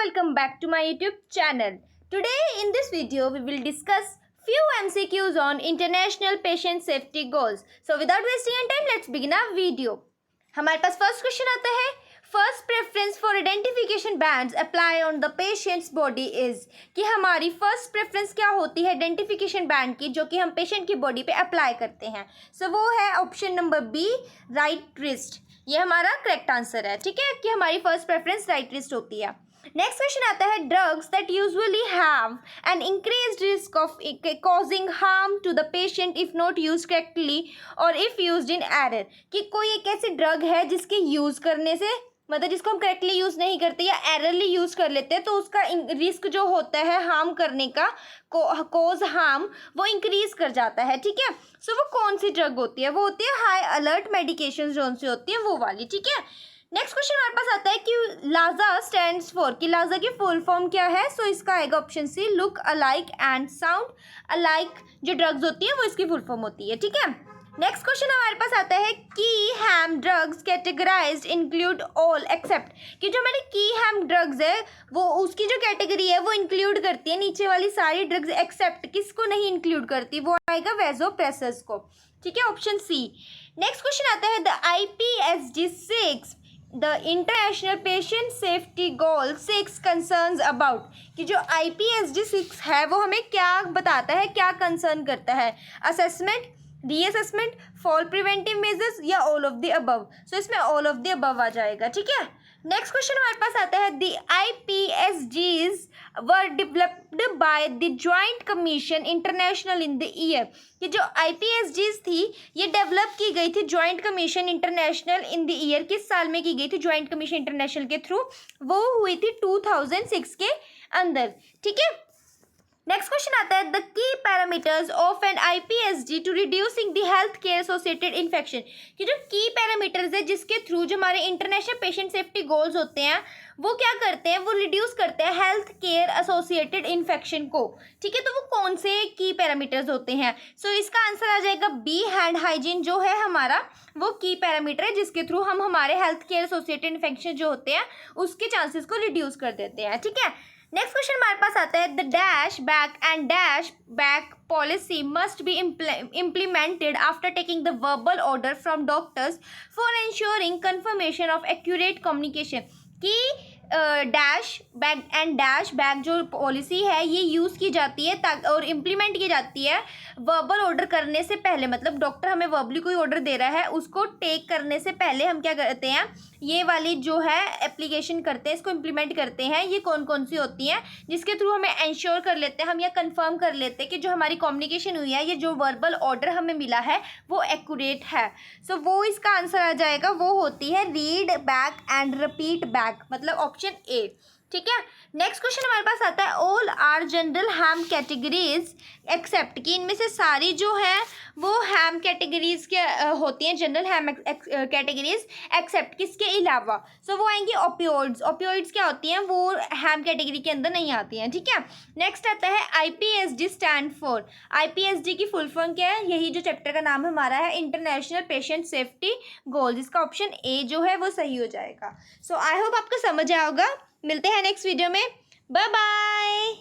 welcome back to my YouTube channel. Today in this video we will discuss few MCQs on international patient safety goals. So without wasting any time, let's begin our video. हमारे पास first question आता है, first preference for identification bands apply on the patients body is, कि हमारी first preference क्या होती है identification band की जो कि हम पेशेंट की बॉडी पे अप्लाई करते हैं. सो वो है option number B, right wrist. ये हमारा करेक्ट आंसर है. ठीक है, कि हमारी फर्स्ट प्रेफरेंस राइट रिस्ट होती है. नेक्स्ट क्वेश्चन आता है, drugs that usually have an increased risk of causing harm to the patient if not use correctly और इफ यूज्ड इन एरर, कि कोई एक ऐसी ड्रग है जिसके यूज करने से, मतलब जिसको हम करेक्टली यूज़ नहीं करते या एररली यूज़ कर लेते हैं, तो उसका रिस्क जो होता है हार्म करने का, कोज हार्म, वो इंक्रीज कर जाता है. ठीक है, सो वो कौन सी ड्रग होती है? वो होती है हाई अलर्ट मेडिकेशन जो से होती है वो वाली. ठीक है, नेक्स्ट क्वेश्चन हमारे पास आता है कि लाजा स्टैंड्स फॉर, कि लाजा की फुल फॉर्म क्या है? सो इसका आएगा option C, look alike and sound alike. जो ड्रग्स होती है वो इसकी फुल फॉर्म होती है. ठीक है, नेक्स्ट क्वेश्चन हमारे पास आता है, की ham drugs categorized include all except, कि जो हमारी की हैम ड्रग्स है वो उसकी जो कैटेगरी है वो इंक्लूड करती है नीचे वाली सारी ड्रग्स, एक्सेप्ट किसको नहीं इंक्लूड करती? वो आएगा वैसोप्रेसर्स को. ठीक है, ऑप्शन सी. नेक्स्ट क्वेश्चन आता है, the IPSG 6 the international patient safety goal 6 concerns about, कि जो IPSG 6 है वो हमें क्या बताता है, क्या कंसर्न करता है? Assessment, reassessment, fall preventive measures या ऑल ऑफ द अबव. सो इसमें ऑल ऑफ द अबव आ जाएगा. ठीक है, नेक्स्ट क्वेश्चन हमारे पास आता है, the IPSGs were developed by the joint commission international in the year, कि जो IPSGs थी ये डेवलप की गई थी joint commission international in the year. किस साल में की गई थी जॉइंट कमीशन इंटरनेशनल के थ्रू? वो हुई थी 2006 के अंदर. ठीक है, नेक्स्ट क्वेश्चन आता है, the key parameters of an IPSG to reducing the health care associated infection, कि जो की पैरामीटर्स है जिसके थ्रू जो हमारे इंटरनेशनल पेशेंट सेफ्टी गोल्स होते हैं वो क्या करते हैं, वो रिड्यूस करते हैं हेल्थ केयर एसोसिएटेड इन्फेक्शन को. ठीक है, तो वो कौन से की पैरामीटर्स होते हैं? सो इसका आंसर आ जाएगा बी, हैंड हाइजीन जो है हमारा वो की पैरामीटर है जिसके थ्रू हम हमारे हेल्थ केयर एसोसिएटेड इन्फेक्शन जो होते हैं उसके चांसेस को रिड्यूस कर देते हैं. ठीक है, नेक्स्ट क्वेश्चन हमारे पास आता है, the dash back and dash back policy must be implemented after taking the verbal order from doctors for ensuring confirmation of accurate communication, कि dash back and dash back जो पॉलिसी है ये use की जाती है और इम्प्लीमेंट की जाती है वर्बल ऑर्डर करने से पहले. मतलब डॉक्टर हमें वर्बली कोई ऑर्डर दे रहा है, उसको टेक करने से पहले हम क्या करते हैं, ये वाली जो है एप्लीकेशन करते हैं, इसको इम्प्लीमेंट करते हैं. ये कौन कौन सी होती हैं जिसके थ्रू हमें इंश्योर कर लेते हैं, हम या कंफर्म कर लेते हैं कि जो हमारी कम्युनिकेशन हुई है, ये जो वर्बल ऑर्डर हमें मिला है वो एक्यूरेट है. सो वो इसका आंसर आ जाएगा, वो होती है read back and repeat back, मतलब ऑप्शन ए. ठीक है, नेक्स्ट क्वेश्चन हमारे पास आता है, all are general ham categories except, कि इनमें से सारी जो है वो हैम कैटेगरीज के होती हैं, जनरल हैम कैटेगरीज एक्सेप्ट किसके अलावा? सो वो आएंगी ओपियोइड्स. ओपियोइड्स क्या होती हैं? वो हैम कैटेगरी के अंदर नहीं आती हैं. ठीक है, नेक्स्ट आता है, IPSG स्टैंड फॉर, IPSG की फुल फॉर्म क्या है? यही जो चैप्टर का नाम हमारा है, इंटरनेशनल पेशेंट सेफ्टी गोल्स. इसका ऑप्शन ए जो है वो सही हो जाएगा. सो आई होप आपको समझ आया होगा. मिलते हैं नेक्स्ट वीडियो में. Bye bye.